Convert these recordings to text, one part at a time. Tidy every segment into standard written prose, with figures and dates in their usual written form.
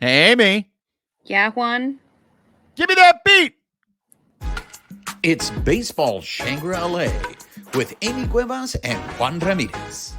Hey, Amy. Yeah, Juan? Give me that beat. It's Baseball Shangri-La with Amy Cuevas and Juan Ramirez.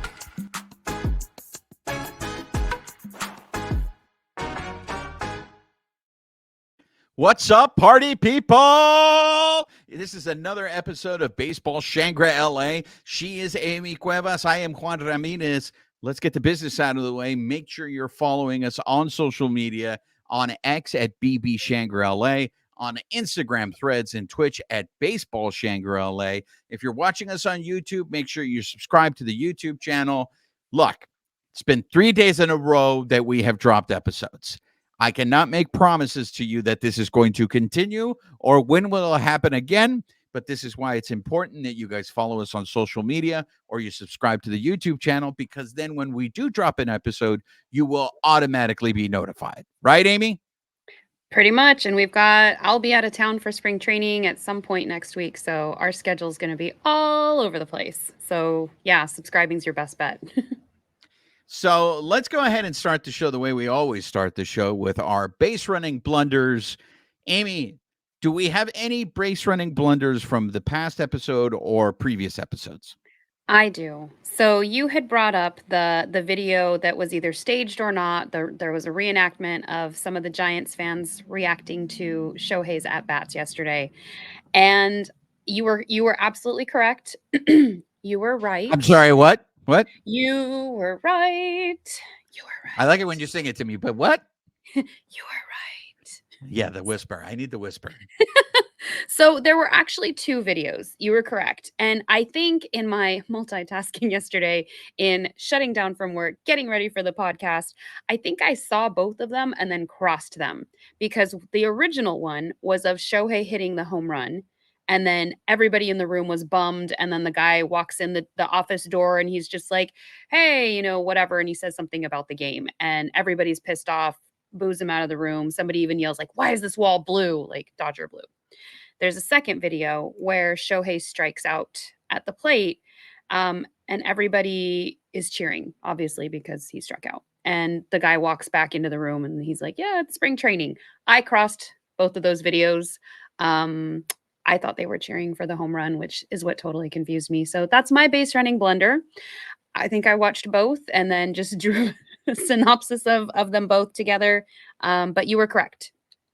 What's up, party people? This is another episode of Baseball Shangri-La. She is Amy Cuevas. I am Juan Ramirez. Let's get the business out of the way. Make sure you're following us on social media, on X at BB Shangri-La, on Instagram, Threads, and Twitch at Baseball Shangri-La. If you're watching us on YouTube, make sure you subscribe to the YouTube channel. Look, it's been 3 days in a row that we have dropped episodes. I cannot make promises to you that this is going to continue or when will it happen again, but this is why it's important that you guys follow us on social media or you subscribe to the YouTube channel, because then when we do drop an episode, you will automatically be notified. Right, Amy? Pretty much. And I'll be out of town for spring training at some point next week. So our schedule is going to be all over the place. So yeah, subscribing's your best bet. So let's go ahead and start the show the way we always start the show, with our base running blunders. Amy, do we have any base running blunders from the past episode or previous episodes? I do. So you had brought up the video that was either staged or not. There was a reenactment of some of the Giants fans reacting to Shohei's at-bats yesterday. And you were absolutely correct. You were right. I'm sorry, what? What? You were right. You were right. I like it when you sing it to me, but what? You were right. Yeah, the whisper. I need the whisper. So there were actually two videos. You were correct. And I think in my multitasking yesterday, in shutting down from work, getting ready for the podcast, I think I saw both of them and then crossed them, because the original one was of Shohei hitting the home run. And then everybody in the room was bummed. And then the guy walks in the office door and he's just like, hey, whatever. And he says something about the game. And everybody's pissed off, boos him out of the room. Somebody even yells like, why is this wall blue? Like Dodger blue. There's a second video where Shohei strikes out at the plate, and everybody is cheering, obviously, because he struck out. And the guy walks back into the room and he's like, yeah, it's spring training. I crossed both of those videos. I thought they were cheering for the home run, which is what totally confused me. So that's my base running blunder. I think I watched both and then just drew a synopsis of them both together. But you were correct.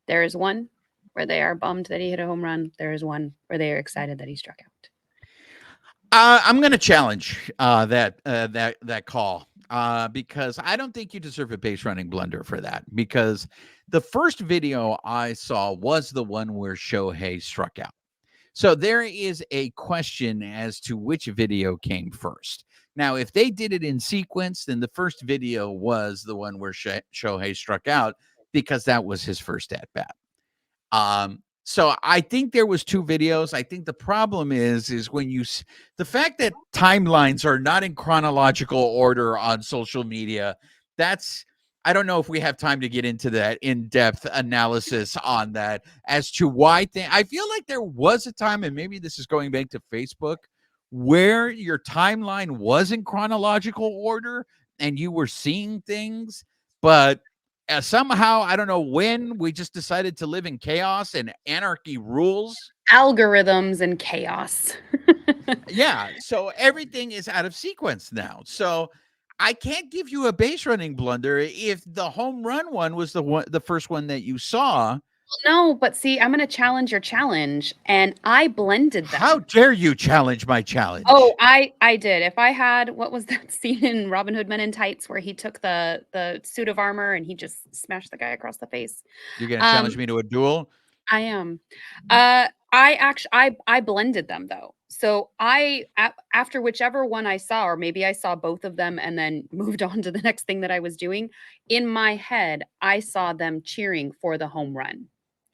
There is one where they are bummed that he hit a home run. There is one where they are excited that he struck out. I'm going to challenge that call because I don't think you deserve a base running blunder for that, because the first video I saw was the one where Shohei struck out. So there is a question as to which video came first. Now, if they did it in sequence, then the first video was the one where Shohei struck out, because that was his first at bat. So I think there was two videos. I think the problem is when the fact that timelines are not in chronological order on social media. I don't know if we have time to get into that in-depth analysis on that as to why I feel like there was a time, and maybe this is going back to Facebook, where your timeline was in chronological order and you were seeing things, but somehow, I don't know when, we just decided to live in chaos and anarchy rules. Algorithms and chaos. Yeah. So everything is out of sequence now. So I can't give you a base running blunder if the home run one was the first one that you saw. No, but see, I'm going to challenge your challenge, and I blended them. How dare you challenge my challenge? Oh, I did. If I had, what was that scene in Robin Hood Men in Tights where he took the suit of armor and he just smashed the guy across the face? You're going to challenge me to a duel? I am. I blended them though. So after whichever one I saw, or maybe I saw both of them and then moved on to the next thing that I was doing, in my head, I saw them cheering for the home run,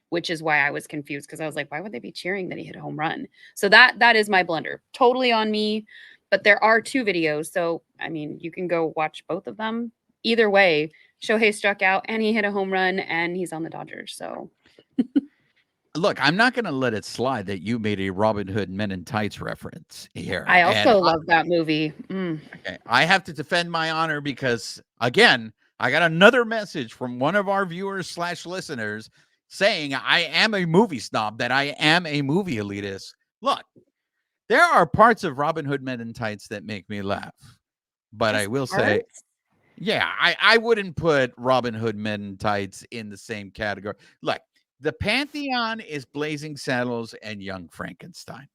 which is why I was confused, because I was like, why would they be cheering that he hit a home run? So that is my blunder. Totally on me. But there are two videos. So, I mean, you can go watch both of them. Either way, Shohei struck out and he hit a home run and he's on the Dodgers. So look, I'm not going to let it slide that you made a Robin Hood Men in Tights reference here. I also love that movie. Okay, I have to defend my honor because, again, I got another message from one of our viewers / listeners saying I am a movie snob, that I am a movie elitist. Look, there are parts of Robin Hood Men in Tights that make me laugh. But I Just will say, parts? yeah, I wouldn't put Robin Hood Men in Tights in the same category. Look, the pantheon is Blazing Saddles and Young Frankenstein.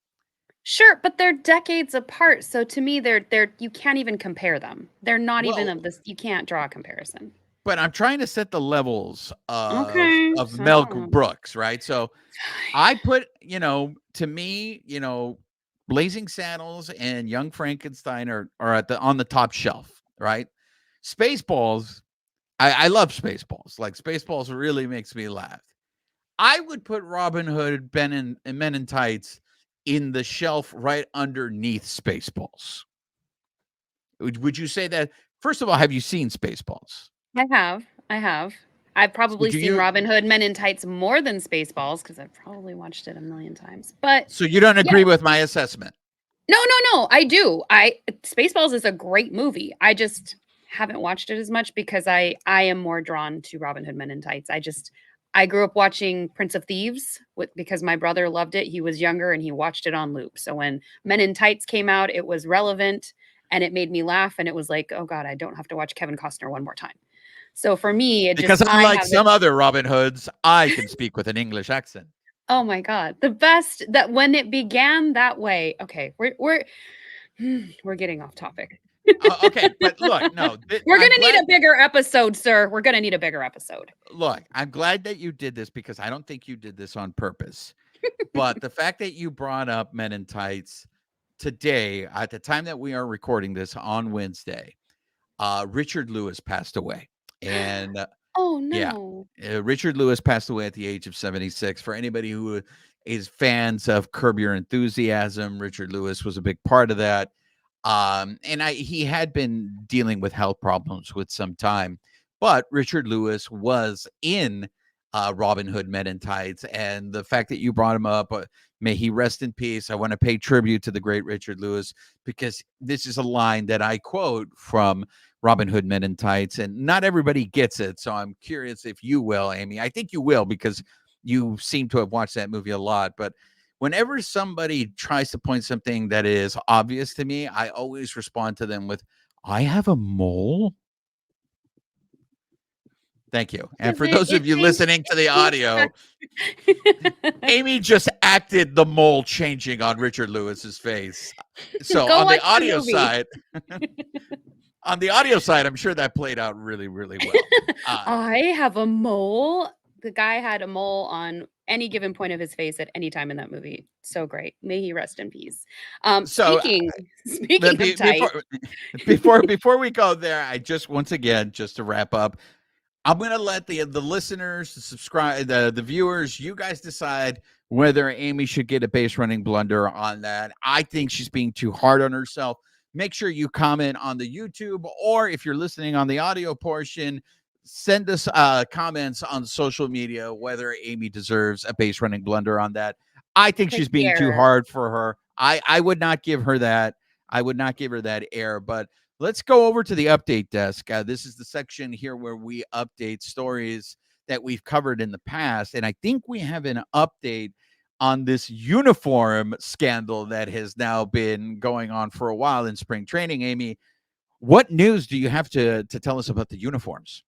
Sure, but they're decades apart. So to me, they're you can't even compare them. They're not even Well, of this. You can't draw a comparison. but I'm trying to set the levels Okay. of Mel So Brooks, right? So I put, to me, Blazing Saddles and Young Frankenstein are on the top shelf, right? Spaceballs, I love Spaceballs. Like Spaceballs really makes me laugh. I would put Robin Hood, and Men in Tights in the shelf right underneath Spaceballs. Would you say that? First of all, have you seen Spaceballs? I have. I have. I've So probably do seen you? Robin Hood Men in Tights more than Spaceballs because I've probably watched it a million times. But So you don't yeah. agree with my assessment? No, I do. Spaceballs is a great movie. I just haven't watched it as much because I am more drawn to Robin Hood Men in Tights. I grew up watching Prince of Thieves because my brother loved it. He was younger and he watched it on loop. So when Men in Tights came out, it was relevant and it made me laugh and it was like, "Oh god, I don't have to watch Kevin Costner one more time." So for me, Because I unlike have it. some other Robin Hoods, I can speak with an English accent. Oh my god. The best that when it began that way. Okay, we're getting off topic. Okay, but look, no, We're I'm gonna need glad. a bigger episode, sir. We're gonna need a bigger episode. Look, I'm glad that you did this because I don't think you did this on purpose. But the fact that you brought up Men in Tights today, at the time that we are recording this on Wednesday, Richard Lewis passed away, and Oh yeah, no. Richard Lewis passed away at the age of 76. For anybody who is fans of Curb Your Enthusiasm, Richard Lewis was a big part of that. And he had been dealing with health problems with some time, but Richard Lewis was in Robin Hood Men in Tights, and the fact that you brought him up, may he rest in peace. I want to pay tribute to the great Richard Lewis because this is a line that I quote from Robin Hood Men in Tights, and not everybody gets it. So I'm curious if you will, Amy. I think you will because you seem to have watched that movie a lot, but whenever somebody tries to point something that is obvious to me, I always respond to them with, I have a mole. Thank you. And 'Cause for those it of you changed listening to the audio, Amy just acted the mole changing on Richard Lewis's face. So Go on the watch the audio movie. side, I'm sure that played out really, really well. I have a mole. The guy had a mole on any given point of his face at any time in that movie. So great. May he rest in peace. So Speaking of tight. before we go there, I just once again, just to wrap up, I'm gonna let the listeners, the viewers, you guys decide whether Amy should get a base running blunder on that. I think she's being too hard on herself. Make sure you comment on the YouTube, or if you're listening on the audio portion, send us comments on social media whether Amy deserves a base running blunder on that. I think she's being too hard for her. I would not give her that. I would not give her that air, but let's go over to the update desk. This is the section here where we update stories that we've covered in the past. And I think we have an update on this uniform scandal that has now been going on for a while in spring training. Amy, what news do you have to tell us about the uniforms?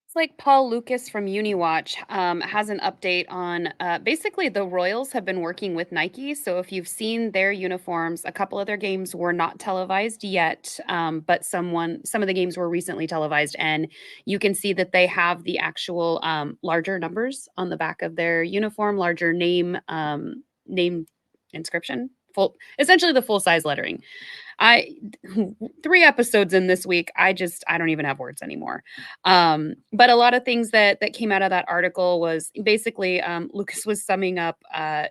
It's like Paul Lucas from UniWatch has an update on basically the Royals have been working with Nike. So if you've seen their uniforms, a couple of their games were not televised yet, but some of the games were recently televised, and you can see that they have the actual larger numbers on the back of their uniform, larger name inscription, essentially the full size lettering. I 3 episodes in this week, I don't even have words anymore. But a lot of things that came out of that article was basically Lucas was summing up,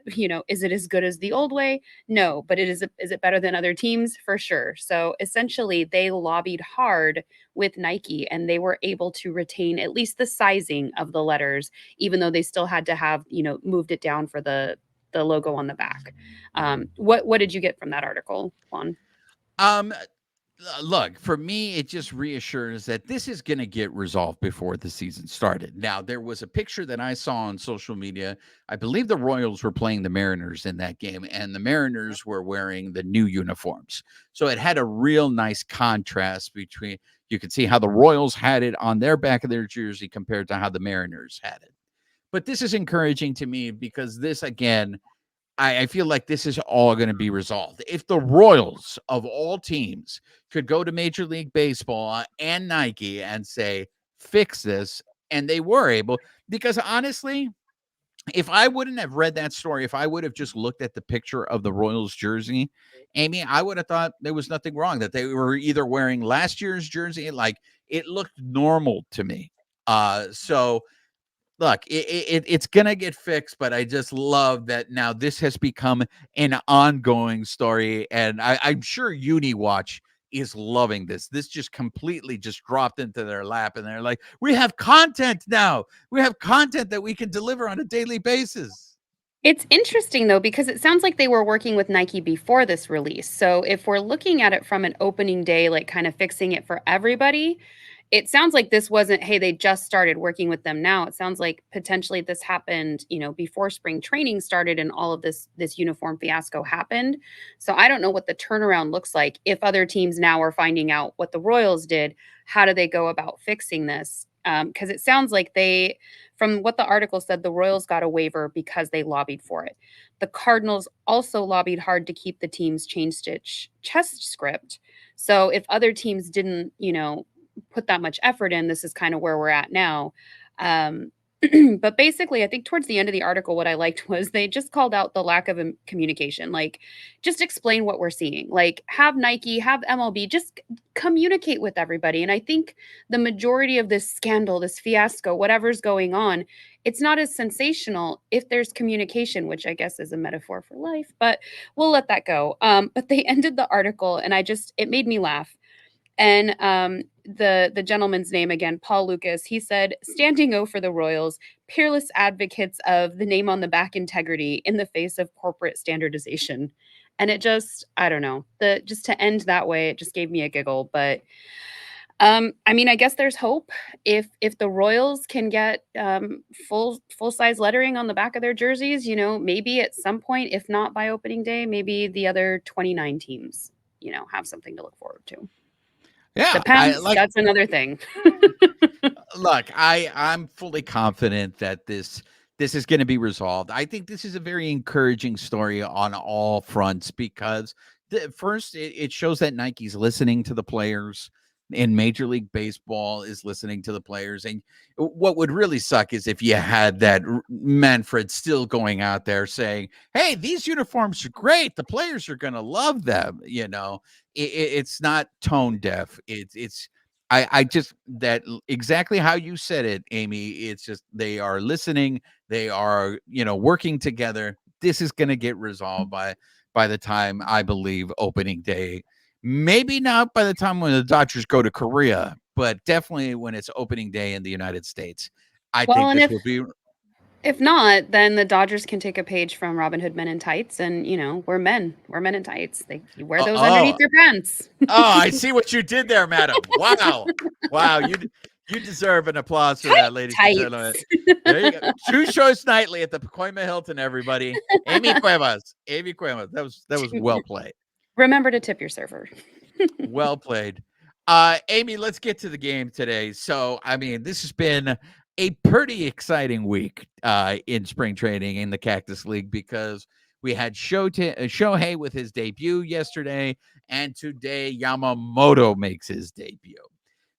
is it as good as the old way? No, but is it better than other teams? For sure. So essentially, they lobbied hard with Nike, and they were able to retain at least the sizing of the letters, even though they still had to have moved it down for the logo on the back. What did you get from that article, Juan? Um, Look, for me, it just reassures that this is going to get resolved before the season started. Now, there was a picture that I saw on social media. I believe the Royals were playing the Mariners in that game, and the Mariners were wearing the new uniforms. So it had a real nice contrast between, you could see how the Royals had it on their back of their jersey compared to how the Mariners had it. But this is encouraging to me because this, again, I feel like this is all going to be resolved. If the Royals of all teams could go to Major League Baseball and Nike and say, fix this, and they were able, because honestly, if I wouldn't have read that story, if I would have just looked at the picture of the Royals jersey, Amy, I would have thought there was nothing wrong, that they were either wearing last year's jersey, like it looked normal to me. So look, it's gonna get fixed, but I just love that now this has become an ongoing story, and I'm sure UniWatch is loving this. This just completely just dropped into their lap, and they're like, "We have content now. We have content that we can deliver on a daily basis." It's interesting though, because it sounds like they were working with Nike before this release. So if we're looking at it from an opening day, like kind of fixing it for everybody, it sounds like this wasn't, hey, they just started working with them now. It sounds like potentially this happened, before spring training started and all of this uniform fiasco happened. So I don't know what the turnaround looks like. If other teams now are finding out what the Royals did, how do they go about fixing this? Because it sounds like from what the article said, the Royals got a waiver because they lobbied for it. The Cardinals also lobbied hard to keep the team's chain stitch chest script. So if other teams didn't, put that much effort in, this is kind of where we're at now. Um, but basically, I think towards the end of the article, what I liked was they just called out the lack of communication. Like, just explain what we're seeing. Like, have Nike, have MLB, just communicate with everybody. And I think the majority of this scandal, this fiasco, whatever's going on, it's not as sensational if there's communication, which I guess is a metaphor for life, but we'll let that go. But they ended the article and it made me laugh. And the gentleman's name again, Paul Lucas, he said, "Standing O for the Royals, peerless advocates of the name on the back integrity in the face of corporate standardization." And it just, I don't know, just to end that way, it just gave me a giggle. But I mean, I guess there's hope if the Royals can get full size lettering on the back of their jerseys. Maybe at some point, if not by opening day, maybe the other 29 teams, have something to look forward to. Yeah, I Depends, like. that's another thing. Look, I'm fully confident that this is going to be resolved. I think this is a very encouraging story on all fronts because first it shows that Nike's listening to the players, and Major League Baseball is listening to the players. And what would really suck is if you had that Manfred still going out there saying, "Hey, these uniforms are great. The players are going to love them." It's not tone deaf. I just exactly how you said it, Amy. It's just they are listening. They are, working together. This is going to get resolved by the time, I believe, opening day. Maybe not by the time when the Dodgers go to Korea, but definitely when it's opening day in the United States. I Well, think and this will be. if not, then the Dodgers can take a page from Robin Hood Men in Tights, and we're men. We're men in tights. You wear those underneath Oh, your pants. I see what you did there, madam. Wow. You deserve an applause for that, ladies and gentlemen. Tights. There you go. 2 shows nightly at the Pacoima Hilton, everybody. Amy Cuevas. That was well played. Remember to tip your server. Well played. Amy, let's get to the game today. So, I mean, this has been a pretty exciting week in spring training in the Cactus League because we had Shohei with his debut yesterday, and today Yamamoto makes his debut.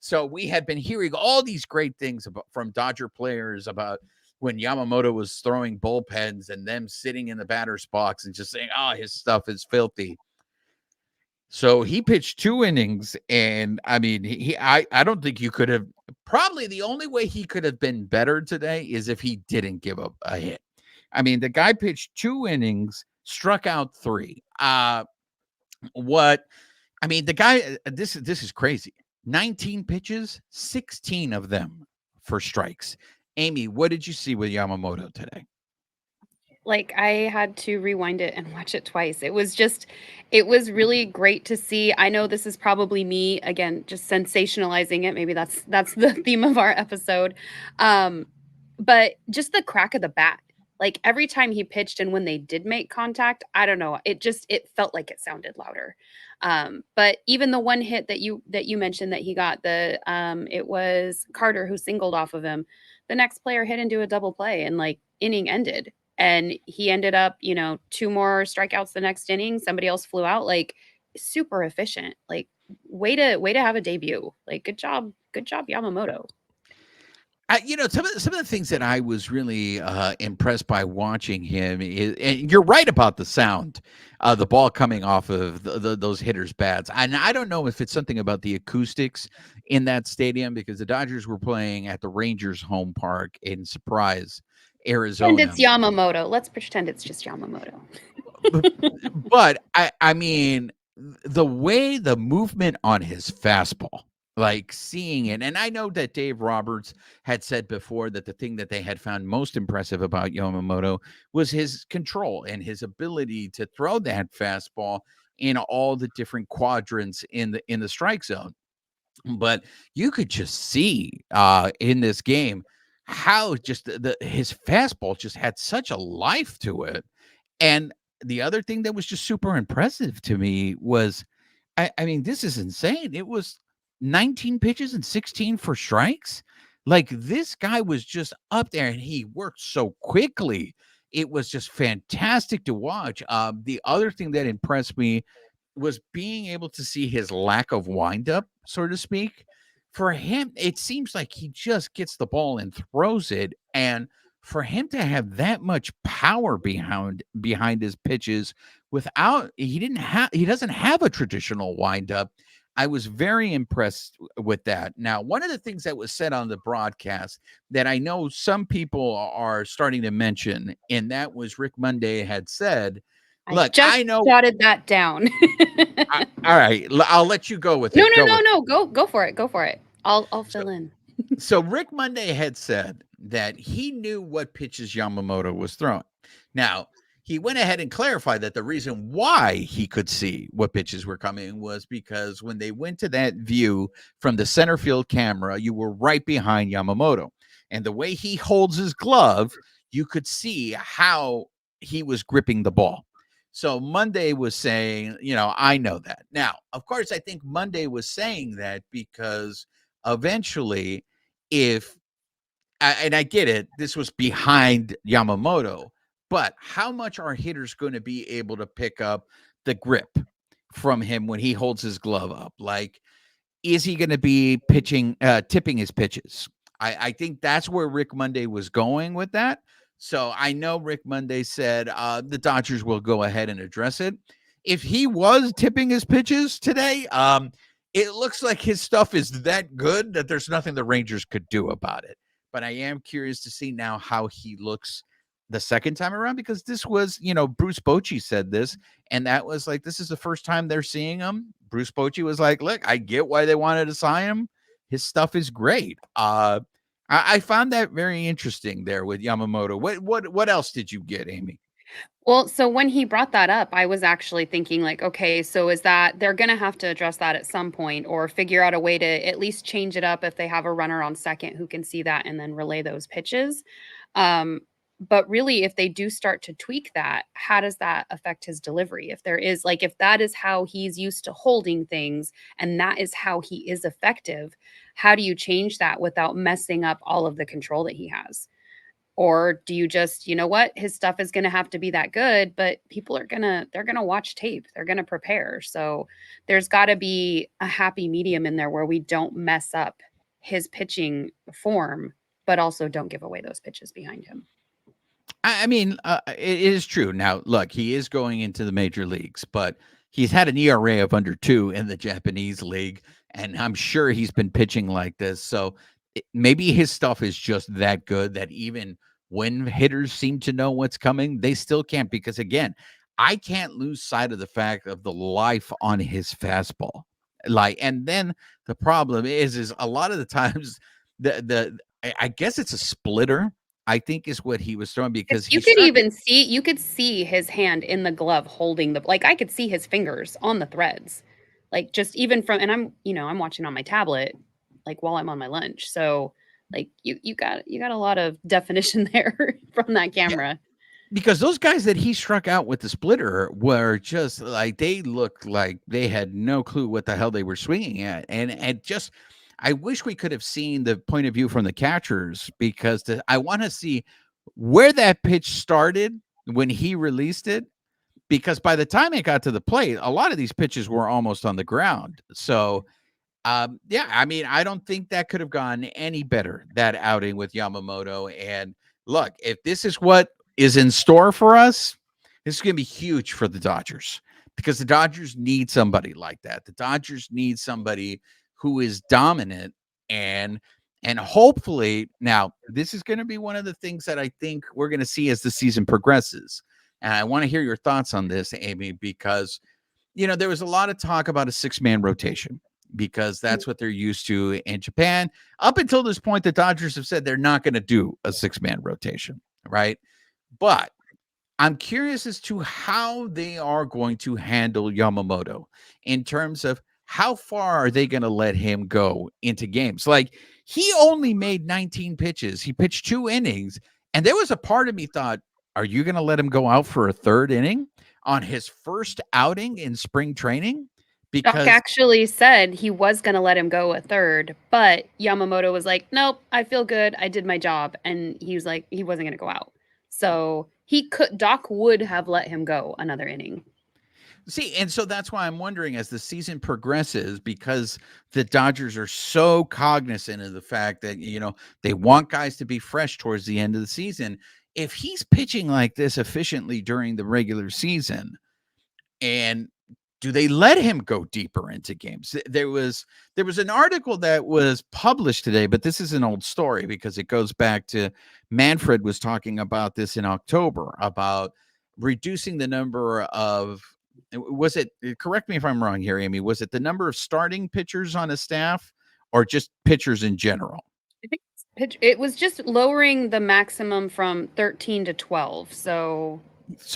So we had been hearing all these great things from Dodger players about when Yamamoto was throwing bullpens and them sitting in the batter's box and just saying, "Oh, his stuff is filthy." So he pitched 2 innings, and I mean, I don't think you could have. Probably the only way he could have been better today is if he didn't give up a hit. I mean, the guy pitched 2 innings, struck out 3. What? I mean, the guy. This is crazy. 19 pitches, 16 of them for strikes. Amy, what did you see with Yamamoto today? Like, I had to rewind it and watch it twice. It was really great to see. I know this is probably me, again, just sensationalizing it. Maybe that's the theme of our episode. Um, but just the crack of the bat. Like, every time he pitched and when they did make contact, I don't know, it felt like it sounded louder. But even the one hit that you mentioned that he got, it was Carter who singled off of him. The next player hit into a double play and, like, inning ended. And he ended up, you know, 2 more strikeouts the next inning, somebody else flew out, like, super efficient, like, way to have a debut, like, good job, Yamamoto. Some of the things that I was really impressed by watching him is, and you're right about the sound, the ball coming off of those hitters' bats. And I don't know if it's something about the acoustics in that stadium because the Dodgers were playing at the Rangers' home park in Surprise, And Arizona. it's Yamamoto. Let's pretend it's just Yamamoto. But I mean, the way the movement on his fastball, like seeing it, and I know that Dave Roberts had said before that the thing that they had found most impressive about Yamamoto was his control and his ability to throw that fastball in all the different quadrants in the strike zone. But you could just see in this game how just his fastball just had such a life to it. And the other thing that was just super impressive to me was, I mean, this is insane. It was 19 pitches and 16 for strikes. Like this guy was just up there and he worked so quickly. It was just fantastic to watch. The other thing that impressed me was being able to see his lack of windup, so to speak. For him, it seems like he just gets the ball and throws it. And for him to have that much power behind his pitches without he doesn't have a traditional windup. I was very impressed with that. Now, one of the things that was said on the broadcast that I know some people are starting to mention, and that was Rick Monday had said, I look, just I know jotted that down. all right, I'll let you go with No, it. no, Go no, with no, go for it, go for it. I'll so fill in. so Rick Monday had said that he knew what pitches Yamamoto was throwing. Now, he went ahead and clarified that the reason why he could see what pitches were coming was because when they went to that view from the center field camera, you were right behind Yamamoto. And the way he holds his glove, you could see how he was gripping the ball. So Monday was saying, I know that. Now, of course, I think Monday was saying that because eventually, if and I get it, this was behind Yamamoto, but how much are hitters going to be able to pick up the grip from him when he holds his glove up? Like, is he going to be tipping his pitches? I think that's where Rick Monday was going with that. So I know Rick Monday said the Dodgers will go ahead and address it. If he was tipping his pitches today, it looks like his stuff is that good that there's nothing the Rangers could do about it. But I am curious to see now how he looks the second time around because this was, Bruce Bochy said this, and that was like, this is the first time they're seeing him. Bruce Bochy was like, look, I get why they wanted to sign him. His stuff is great. I found that very interesting there with Yamamoto. What else did you get, Amy? Well, so when he brought that up, I was actually thinking like, okay, so is that they're going to have to address that at some point or figure out a way to at least change it up if they have a runner on second who can see that and then relay those pitches. Um, but really, if they do start to tweak that, how does that affect his delivery? If there is like, if that is how he's used to holding things and that is how he is effective, how do you change that without messing up all of the control that he has? Or do you just, you know what, his stuff is going to have to be that good, but people are going to, they're going to watch tape, they're going to prepare. So there's got to be a happy medium in there where we don't mess up his pitching form, but also don't give away those pitches behind him. I mean, it is true. Now, look, he is going into the major leagues, but he's had an ERA of under 2 in the Japanese league, and I'm sure he's been pitching like this. So maybe his stuff is just that good that even when hitters seem to know what's coming, they still can't. Because again, I can't lose sight of the fact of the life on his fastball. And then the problem is a lot of the times I guess it's a splitter I think is what he was throwing because he You could struck. even see you could see his hand in the glove holding the like I could see his fingers on the threads. Like just even from and I'm watching on my tablet like while I'm on my lunch. So like you got a lot of definition there from that Yeah, camera. because those guys that he struck out with the splitter were just like they looked like they had no clue what the hell they were swinging at, and just I wish we could have seen the point of view from the catchers because I want to see where that pitch started when he released it because by the time it got to the plate, a lot of these pitches were almost on the ground. So yeah, I mean, I don't think that could have gone any better, that outing with Yamamoto. And look, if this is what is in store for us, this is going to be huge for the Dodgers because the Dodgers need somebody like that. The Dodgers need somebody who is dominant and hopefully now this is going to be one of the things that I think we're going to see as the season progresses. And I want to hear your thoughts on this, Amy, because there was a lot of talk about a six-man rotation because that's what they're used to in Japan. Up until this point, the Dodgers have said they're not going to do a six-man rotation, right? But I'm curious as to how they are going to handle Yamamoto in terms of how far are they going to let him go into games? Like he only made 19 pitches. He pitched 2 innings. And there was a part of me thought, are you going to let him go out for a third inning on his first outing in spring training? Doc Because actually said he was going to let him go a third, but Yamamoto was like, "Nope, I feel good. I did my job." And he was like he wasn't going to go out. So, Doc would have let him go another inning. see, and so that's why I'm wondering as the season progresses, because the Dodgers are so cognizant of the fact that, they want guys to be fresh towards the end of the season. If he's pitching like this efficiently during the regular season, and do they let him go deeper into games? There was an article that was published today, but this is an old story because it goes back to Manfred was talking about this in October about reducing the number of was it correct me if I'm wrong here, Amy, was it the number of starting pitchers on a staff or just pitchers in general? I think it was just lowering the maximum from 13 to 12. So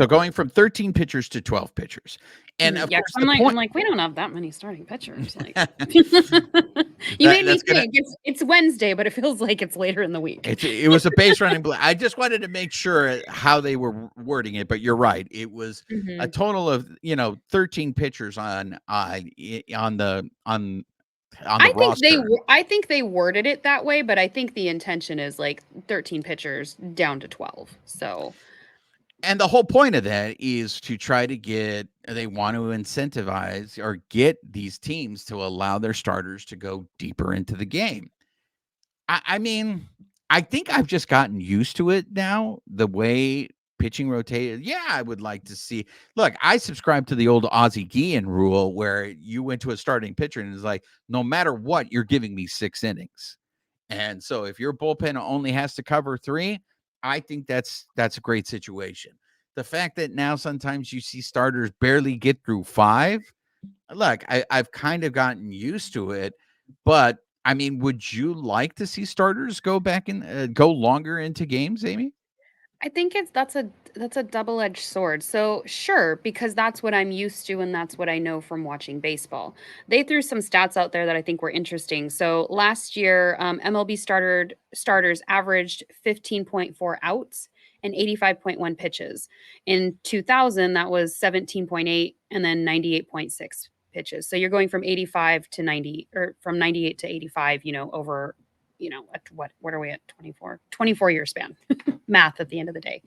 going from 13 pitchers to 12 pitchers. And of Yeah, 'cause course the I'm point like, we don't have that many starting pitchers. Like, you made me that's gonna think it's Wednesday, but it feels like it's later in the week. it was a base running I just wanted to make sure how they were wording it, but you're right. It was a Mhm. total of 13 pitchers on the roster. I think they worded it that way, but I think the intention is like 13 pitchers down to 12. So, And the whole point of that is to try to they want to incentivize or get these teams to allow their starters to go deeper into the game. I mean, I think I've just gotten used to it now, the way pitching rotated. Yeah, I would like to see. Look, I subscribe to the old Ozzie Guillen rule where you went to a starting pitcher and it's like, no matter what, you're giving me 6 innings. And so if your bullpen only has to cover 3, I think that's a great situation. The fact that now sometimes you see starters barely get through 5, look, I've kind of gotten used to it, but I mean, would you like to see starters go back and go longer into games, Amy? I think that's a double-edged sword. So, sure, because that's what I'm used to and that's what I know from watching baseball. They threw some stats out there that I think were interesting. So, last year, MLB starters averaged 15.4 outs and 85.1 pitches. In 2000, that was 17.8 and then 98.6 pitches. So, you're going from 85 to 90 or from 98 to 85, over what are we at 24 year span math at the end of the day.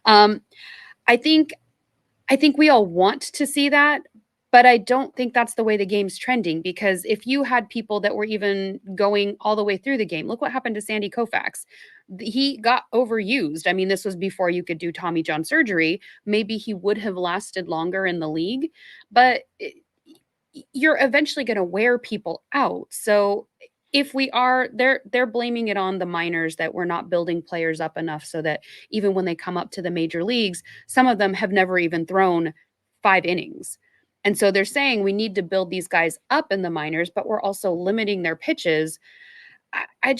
um I think we all want to see that, but I don't think that's the way the game's trending because if you had people that were even going all the way through the game, look what happened to Sandy Koufax. He got overused. I mean, this was before you could do Tommy John surgery. Maybe he would have lasted longer in the league, but you're eventually going to wear people out. So if we are they're blaming it on the minors that we're not building players up enough so that even when they come up to the major leagues, some of them have never even thrown 5 innings. And so they're saying we need to build these guys up in the minors, but we're also limiting their pitches. I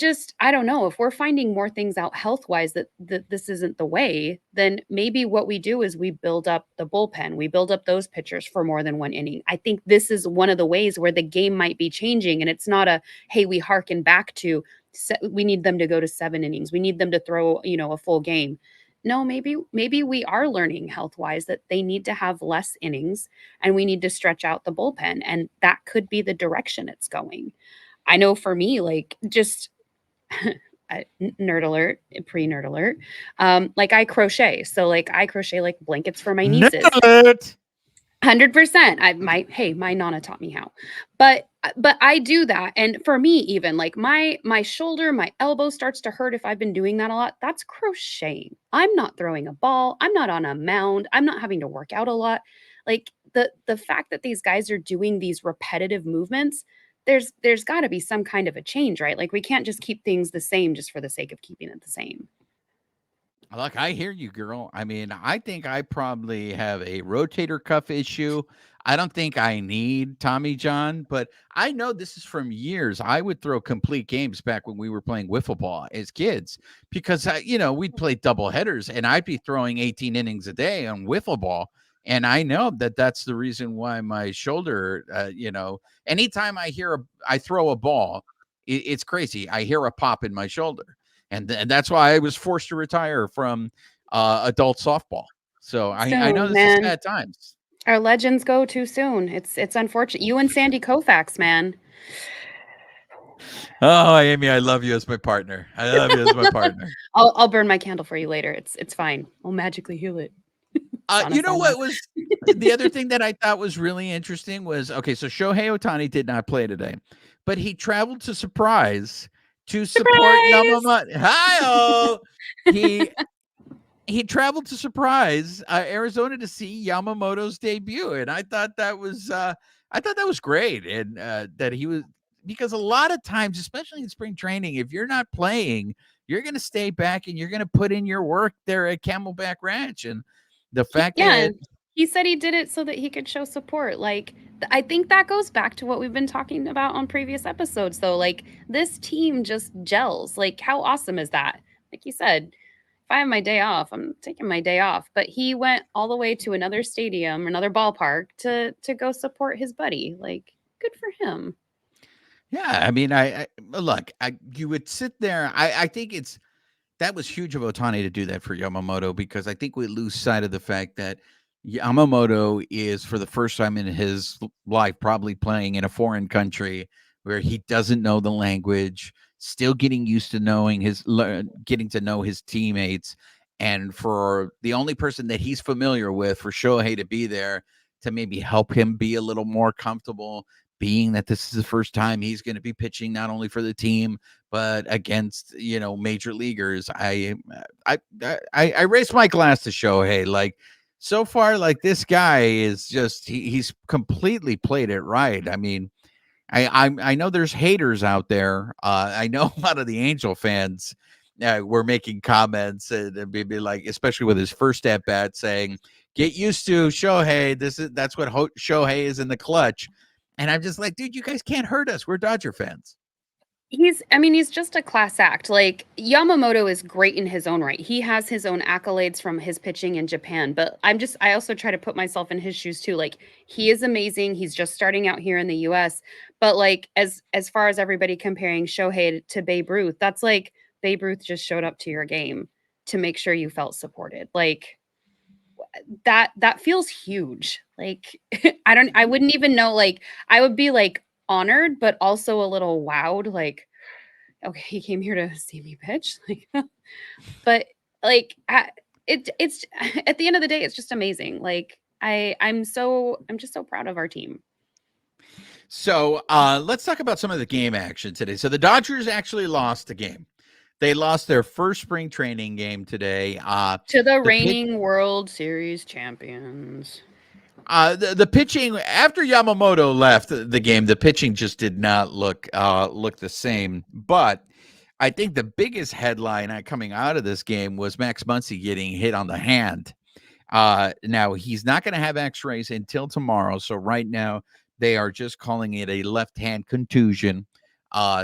don't know if we're finding more things out health wise that this isn't the way, then maybe what we do is we build up the bullpen, we build up those pitchers for more than one inning. I think this is one of the ways where the game might be changing, and it's not a hey, we harken back to we need them to go to 7 innings, we need them to throw a full game. No, maybe we are learning health wise that they need to have less innings, and we need to stretch out the bullpen, and that could be the direction it's going. I know for me, like, just nerd alert, pre-nerd alert. Like I crochet. So like I crochet like blankets for my nieces. Nerd. 100%. My nana taught me how. But I do that. And for me, even like my shoulder, my elbow starts to hurt if I've been doing that a lot. That's crocheting. I'm not throwing a ball. I'm not on a mound. I'm not having to work out a lot. Like the fact that these guys are doing these repetitive movements, there's got to be some kind of a change, right? Like we can't just keep things the same just for the sake of keeping it the same. Look, I hear you, girl. I mean, I think I probably have a rotator cuff issue. I don't think I need Tommy John, but I know this is from years. I would throw complete games back when we were playing wiffle ball as kids because, we'd play double headers and I'd be throwing 18 innings a day on wiffle ball. And I know that that's the reason why my shoulder, anytime I throw a ball, it's crazy. I hear a pop in my shoulder. And that's why I was forced to retire from adult softball. So I know this is sad times. Our legends go too soon. It's unfortunate. You and Sandy Koufax, man. Oh, Amy, I love you as my partner. I love you as my partner. I'll burn my candle for you later. It's fine. I'll magically heal it. You know what was the other thing that I thought was really interesting was, okay, so Shohei Ohtani did not play today, but he traveled to Surprise to support Yamamoto. Hi-oh! He traveled to Surprise, Arizona to see Yamamoto's debut, and I thought that was great, and that he was, because a lot of times, especially in spring training, if you're not playing, you're going to stay back and you're going to put in your work there at Camelback Ranch, and the fact that he said he did it so that he could show support. Like, I think that goes back to what we've been talking about on previous episodes, though. Like, this team just gels. Like, how awesome is that? Like you said, if I have my day off, I'm taking my day off. But he went all the way to another stadium, another ballpark to go support his buddy. Like, good for him. Yeah, I mean, I look, you would sit there. I think that was huge of Ohtani to do that for Yamamoto, because I think we lose sight of the fact that Yamamoto is, for the first time in his life, probably playing in a foreign country where he doesn't know the language, still getting used to getting to know his teammates. And for the only person that he's familiar with, for Shohei to be there to maybe help him be a little more comfortable, being that this is the first time he's going to be pitching not only for the team but against major leaguers. I raised my glass to Shohei. Like, so far, like, this guy is just he's completely played it right. I mean, I know there's haters out there. I know a lot of the Angel fans were making comments and maybe, like, especially with his first at bat, saying, "Get used to Shohei. That's what Shohei is in the clutch." And I'm just like, dude, you guys can't hurt us. We're Dodger fans. He's just a class act. Like, Yamamoto is great in his own right. He has his own accolades from his pitching in Japan, but I also try to put myself in his shoes too. Like, he is amazing. He's just starting out here in the US, but like, as far as everybody comparing Shohei to Babe Ruth, that's like Babe Ruth just showed up to your game to make sure you felt supported. Like, that feels huge. Like, I wouldn't even know, like, I would be like honored, but also a little wowed, like, okay, he came here to see me pitch. Like, but like, it's at the end of the day, it's just amazing. Like, I'm just so proud of our team. So let's talk about some of the game action today. So the Dodgers actually lost the game. They lost their first spring training game today to the reigning World Series champions. The pitching, after Yamamoto left the game, the pitching just did not look the same. But I think the biggest headline coming out of this game was Max Muncy getting hit on the hand. Now, he's not going to have x-rays until tomorrow. So right now they are just calling it a left hand contusion.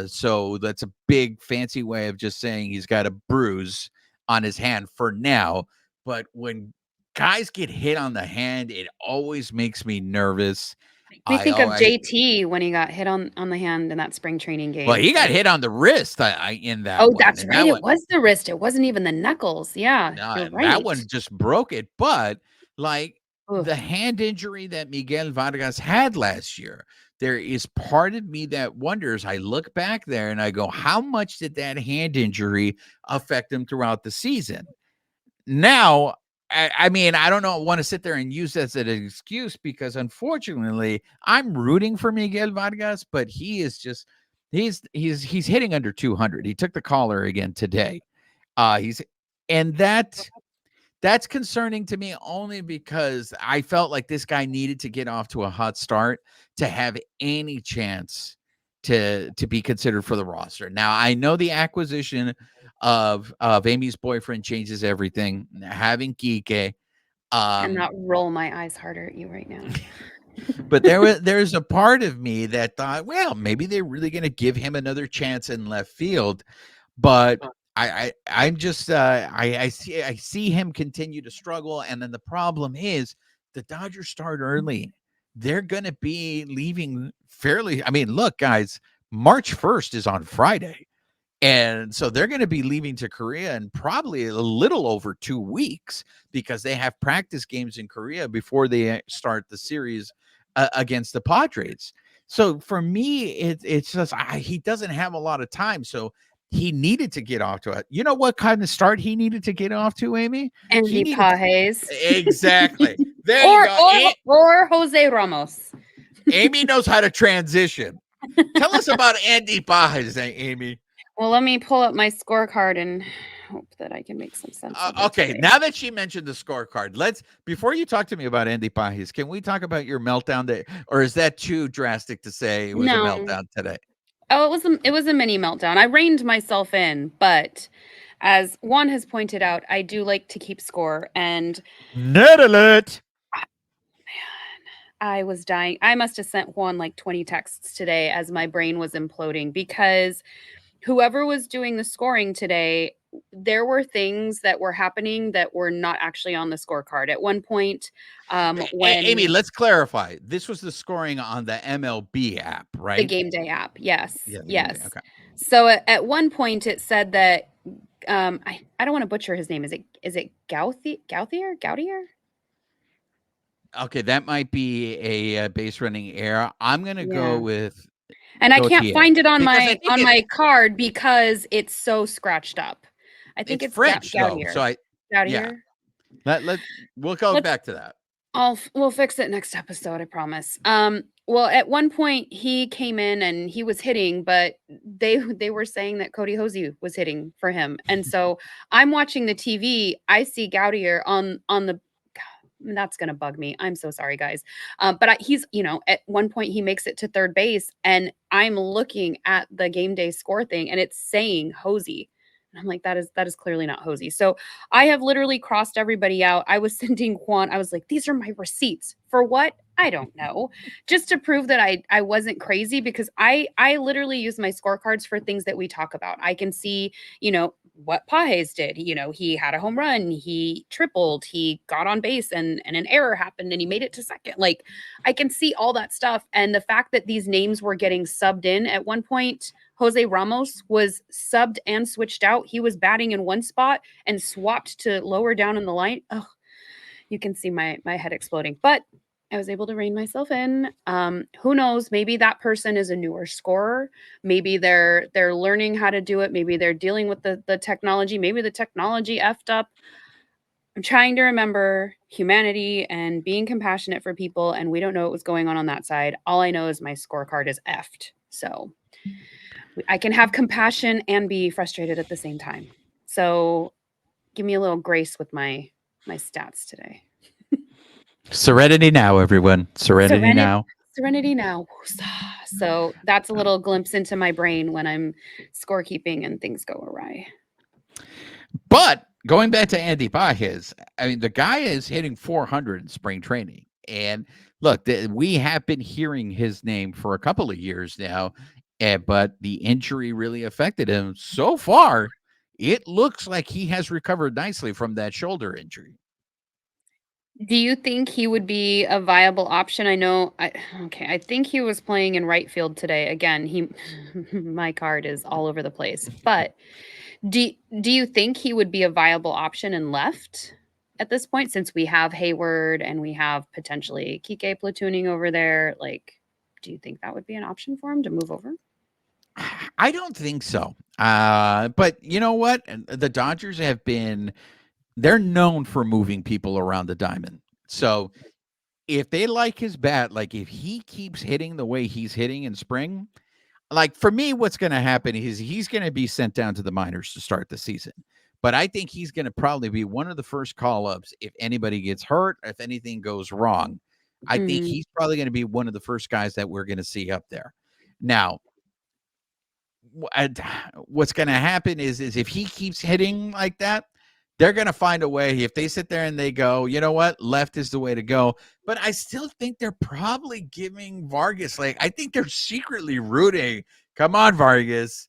So that's a big fancy way of just saying he's got a bruise on his hand for now. But when guys get hit on the hand, it always makes me nervous. Me I think oh of I JT when he got hit on the hand in that spring training Well, game. he got Like, hit on the wrist. In that oh, one, that's and right. that It one, was the wrist. It wasn't even the knuckles. Yeah, you're that right. one just broke it. But like Ugh. the hand injury that Miguel Vargas had last year, there is part of me that wonders. I look back there and I go, how much did that hand injury affect him throughout the season? Now, I mean, I don't know. I want to sit there and use that as an excuse because unfortunately, I'm rooting for Miguel Vargas, but he is just he's hitting under 200. He took the collar again today. He's and that's concerning to me only because I felt like this guy needed to get off to a hot start to have any chance to be considered for the roster. Now, I know the acquisition of Amy's boyfriend changes everything. Having Kike, Cannot roll my eyes harder at you right now. but there's a part of me that thought, well, maybe they're really going to give him another chance in left field. But I'm just I see him continue to struggle, and then the problem is the Dodgers start early. They're going to be leaving fairly. I mean, look, guys, March 1st is on Friday, and so they're going to be leaving to Korea in probably a little over 2 weeks because they have practice games in Korea before they start the series against the Padres. So for me, it's just he doesn't have a lot of time. So he needed to get off to it. You know what kind of start he needed to get off to, Amy? He Andy needed Pages. exactly. There you go. Or Jose Ramos. Amy knows how to transition. Tell us about Andy Pages, Amy. Well, let me pull up my scorecard and hope that I can make some sense of it Okay, today. now that she mentioned the scorecard, before you talk to me about Andy Pages, can we talk about your meltdown day, or is that too drastic to say it was a No. meltdown today? Oh, it was a mini meltdown. I reined myself in, but as Juan has pointed out, I do like to keep score, and Net alert. I was dying. I must have sent Juan like 20 texts today as my brain was imploding because whoever was doing the scoring today, there were things that were happening that were not actually on the scorecard. At one point, when Amy, let's clarify. This was the scoring on the MLB app, right? the game day app, yes, Yeah, yes. okay. So at one point it said that I don't want to butcher his name. Is it Gauthier? Okay, that might be a base running error. I'm gonna go Yeah. with And I can't Gautier, find it on because I think my card because it's so scratched up. I think it's it's French though. Gautier. So Gautier. We'll go back to that. We'll fix it next episode, I promise. Well, at one point he came in and he was hitting, but they were saying that Cody Hosey was hitting for him. And so I'm watching the TV, I see Gautier on the that's gonna bug me. I'm so sorry, guys. But he's, at one point he makes it to third base, and I'm looking at the game day score thing, and it's saying Hosey. And I'm like, that is clearly not Hosey. So I have literally crossed everybody out. I was sending Juan, I was like, these are my receipts. For what? I don't know. Just to prove that I wasn't crazy, because I literally use my scorecards for things that we talk about. I can see, what Pages did. He had a home run, he tripled, he got on base, and an error happened and he made it to second. Like, I can see all that stuff. And the fact that these names were getting subbed in at one point, Jose Ramos was subbed and switched out. He was batting in one spot and swapped to lower down in the line. Oh, you can see my head exploding. But I was able to rein myself in. Who knows? Maybe that person is a newer scorer. Maybe they're learning how to do it. Maybe they're dealing with the technology. Maybe the technology effed up. I'm trying to remember humanity and being compassionate for people, and we don't know what was going on that side. All I know is my scorecard is effed. So I can have compassion and be frustrated at the same time. So give me a little grace with my stats today. Serenity now, everyone. Serenity now. Serenity now. So that's a little glimpse into my brain when I'm scorekeeping and things go awry. But going back to Andy Pages, I mean, the guy is hitting 400 in spring training. And look, we have been hearing his name for a couple of years now. but the injury really affected him. So far, it looks like he has recovered nicely from that shoulder injury. Do you think he would be a viable option? I think he was playing in right field today. Again, he my card is all over the place. But do do you think he would be a viable option in left at this point since we have Hayward and we have potentially Kike platooning over there? Like, do you think that would be an option for him to move over? I don't think so. But you know what? The Dodgers have been, they're known for moving people around the diamond. So if they like his bat, like if he keeps hitting the way he's hitting in spring, like for me, what's going to happen is he's going to be sent down to the minors to start the season. But I think he's going to probably be one of the first call ups if anybody gets hurt, if anything goes wrong. I think Mm, he's probably going to be one of the first guys that we're going to see up there. Now, what's going to happen is if he keeps hitting like that, they're going to find a way. If they sit there and they go, you know what, left is the way to go. But I still think they're probably giving Vargas, like, I think they're secretly rooting. Come on, Vargas,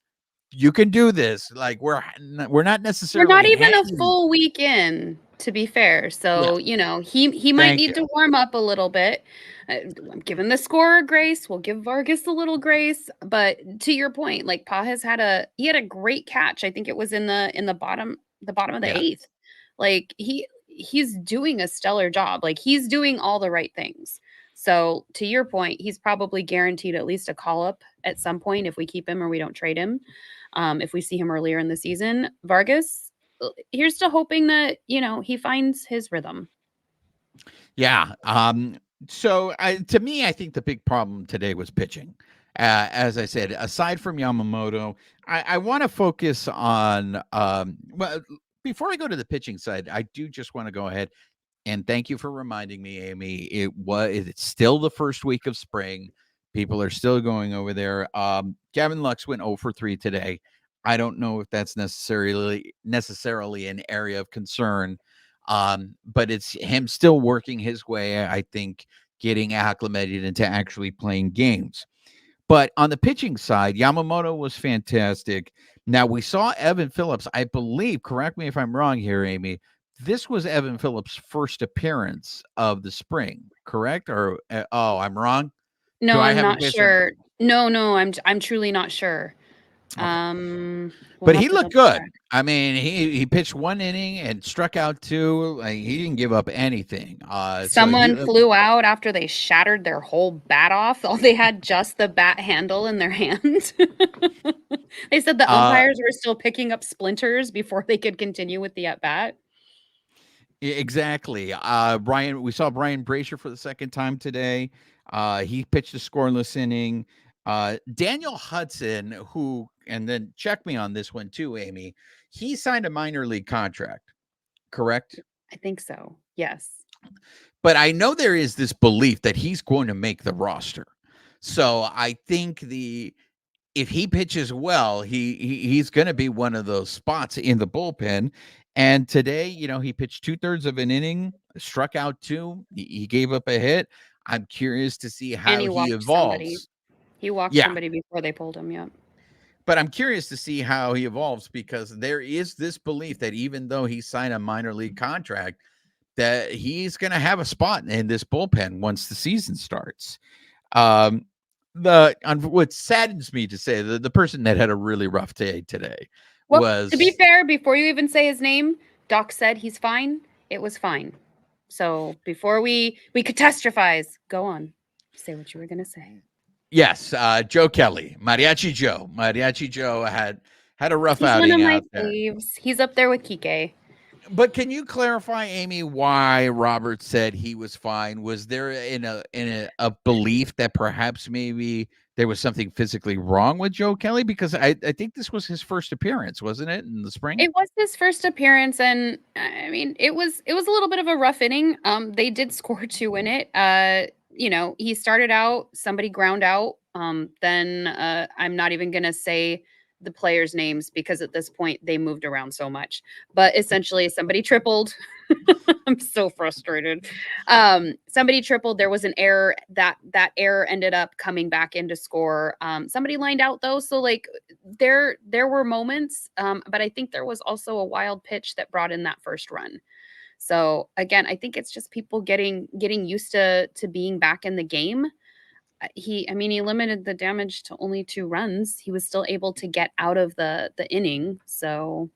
you can do this. Like we're not we're not necessarily even a hanging. full week in, to be fair. Yeah, So, he might thank need you. to warm up a little bit. I'm giving the scorer grace. We'll give Vargas a little grace. But to your point, like Pages had a great catch. I think it was in the bottom of the Yeah, eighth. Like he's doing a stellar job. Like he's doing all the right things. So to your point, he's probably guaranteed at least a call up at some point if we keep him or we don't trade him. If we see him earlier in the season, Vargas, here's to hoping that he finds his rhythm. yeah. So to me, I think the big problem today was pitching. As I said, aside from Yamamoto, I want to focus on. Well, before I go to the pitching side, I do just want to go ahead and thank you for reminding me, Amy. It's still the first week of spring. People are still going over there. Gavin Lux went 0 for 3 today. I don't know if that's necessarily an area of concern. But it's him still working his way, I think, getting acclimated into actually playing games. But on the pitching side, Yamamoto was fantastic. Now we saw Evan Phillips, I believe, correct me if I'm wrong here, Amy. This was Evan Phillips' first appearance of the spring, correct? Or oh, I'm wrong. Do No, I I'm have a not guess wrong? sure. No, I'm truly not sure. Okay. We'll But have he to looked double good. check. I mean, he pitched 1 inning and struck out 2. Like, he didn't give up anything. So he Someone flew out after they shattered their whole bat off. Oh, they had just the bat handle in their hand. They said the uh umpires were still picking up splinters before they could continue with the at bat. exactly. We saw Brian Brasher for the second time today. He pitched a scoreless inning. Daniel Hudson, who, and then check me on this one too, Amy. He signed a minor league contract, correct? I think so. Yes. But I know there is this belief that he's going to make the roster. So I think if he pitches well, he's going to be one of those spots in the bullpen. And today, he pitched 2/3 of an inning, struck out 2. He gave up a hit. I'm curious to see And how he he walked somebody. evolves. He walked Yeah, somebody before they pulled him, yep. but I'm curious to see how he evolves because there is this belief that even though he signed a minor league contract, that he's going to have a spot in this bullpen once the season starts. Um, what saddens me to say, the person that had a really rough day today Well, to be was, fair, before you even say his name, Doc said he's fine. It was fine. So before we catastrophize, go on. Say what you were gonna say. yes, Joe Kelly, Mariachi Joe. Mariachi Joe had a rough He's one of outing my out there. faves. He's up there with Kike. But can you clarify, Amy, why Robert said he was fine? Was there a belief that perhaps maybe there was something physically wrong with Joe Kelly? Because I think this was his first appearance, wasn't it, in the spring? It was his first appearance, and I mean, it was a little bit of a rough inning. They did score two in it. He started out, somebody ground out. Then I'm not even gonna say the players' names because at this point they moved around so much. But essentially, somebody tripled. I'm so frustrated. Somebody tripled. There was an error. That error ended up coming back into score. Somebody lined out though, so like there were moments, but I think there was also a wild pitch that brought in that first run. So again, I think it's just people getting used to being back in the game. He limited the damage to only 2 runs. He was still able to get out of the inning. So,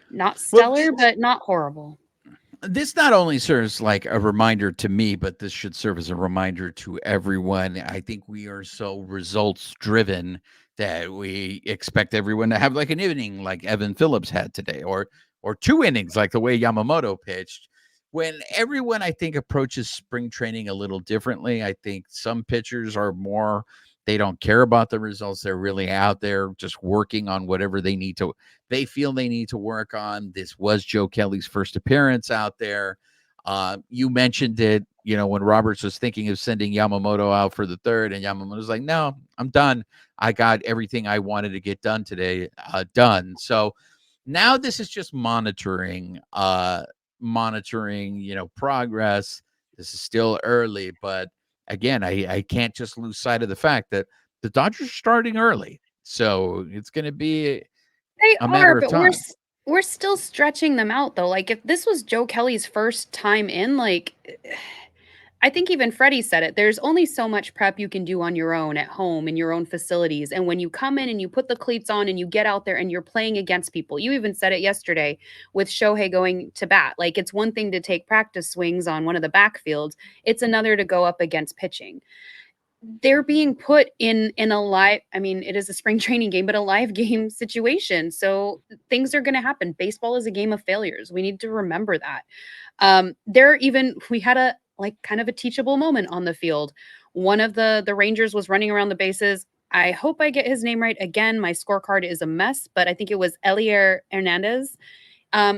not Well, stellar, but not horrible. this not only serves like a reminder to me, but this should serve as a reminder to everyone. I think we are so results driven that we expect everyone to have like an inning like Evan Phillips had today, or 2 innings like the way Yamamoto pitched. When everyone, I think, approaches spring training a little differently, I think some pitchers are more, they don't care about the results. They're really out there just working on whatever they feel they need to work on. This was Joe Kelly's first appearance out there. You mentioned it, when Roberts was thinking of sending Yamamoto out for the third, and Yamamoto's like, no, I'm done. I got everything I wanted to get done today, done. So now this is just monitoring, progress. This is still early, but again, I can't just lose sight of the fact that the Dodgers are starting early. So it's going to be They a matter are, of but time. we're still stretching them out though. Like if this was Joe Kelly's first time in, like I think even Freddie said it. There's only so much prep you can do on your own at home in your own facilities. And when you come in and you put the cleats on and you get out there and you're playing against people, you even said it yesterday with Shohei going to bat. Like it's one thing to take practice swings on one of the backfields, it's another to go up against pitching. They're being put in a live, it is a spring training game, but a live game situation. So things are going to happen. Baseball is a game of failures. We need to remember that. We had a like kind of a teachable moment on the field. One of the Rangers was running around the bases. I hope I get his name right. Again, my scorecard is a mess, but I think it was Elier Hernandez.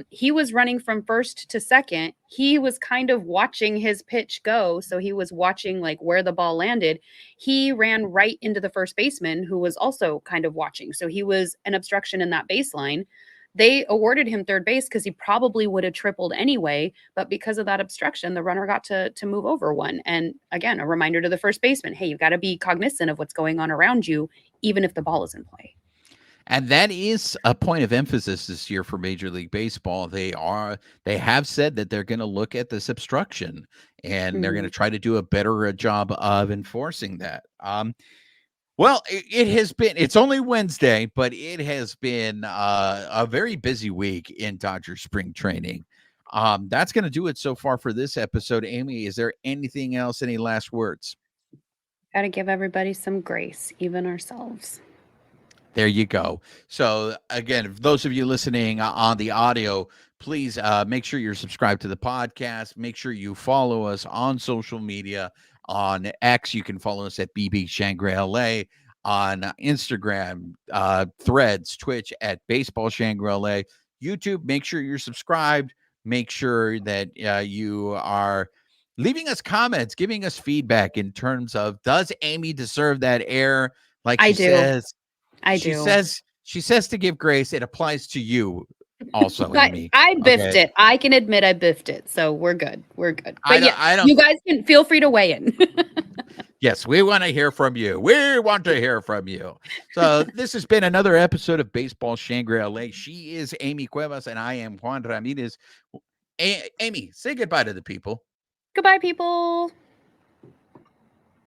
He was running from first to second. He was kind of watching his pitch go. So he was watching like where the ball landed. He ran right into the first baseman who was also kind of watching. So he was an obstruction in that baseline. They awarded him third base because he probably would have tripled anyway. But because of that obstruction, the runner got to move over one. And again, a reminder to the first baseman, hey, you've got to be cognizant of what's going on around you, even if the ball is in play. And that is a point of emphasis this year for Major League Baseball. They have said that they're going to look at this obstruction and they're going to try to do a better job of enforcing that. Well, it's only Wednesday, but it has been a very busy week in Dodger spring training. That's going to do it so far for this episode. Amy, is there anything else? Any last words? Got to give everybody some grace, even ourselves. There you go. So again, for those of you listening on the audio, please make sure you're subscribed to the podcast. Make sure you follow us on social media. On X, you can follow us at BB Shangri-La. On Instagram, Threads, Twitch at Baseball Shangri-La. YouTube, make sure you're subscribed. Make sure that you are leaving us comments, giving us feedback in terms of, does Amy deserve that air? Like she says. She says to give grace. It applies to you also, Amy. I biffed it. I can admit I biffed it. So we're good. We're good. But you guys can feel free to weigh in. Yes, we want to hear from you. We want to hear from you. So this has been another episode of Baseball Shangri-La. She is Amy Cuevas and I am Juan Ramirez. Amy, say goodbye to the people. Goodbye, people.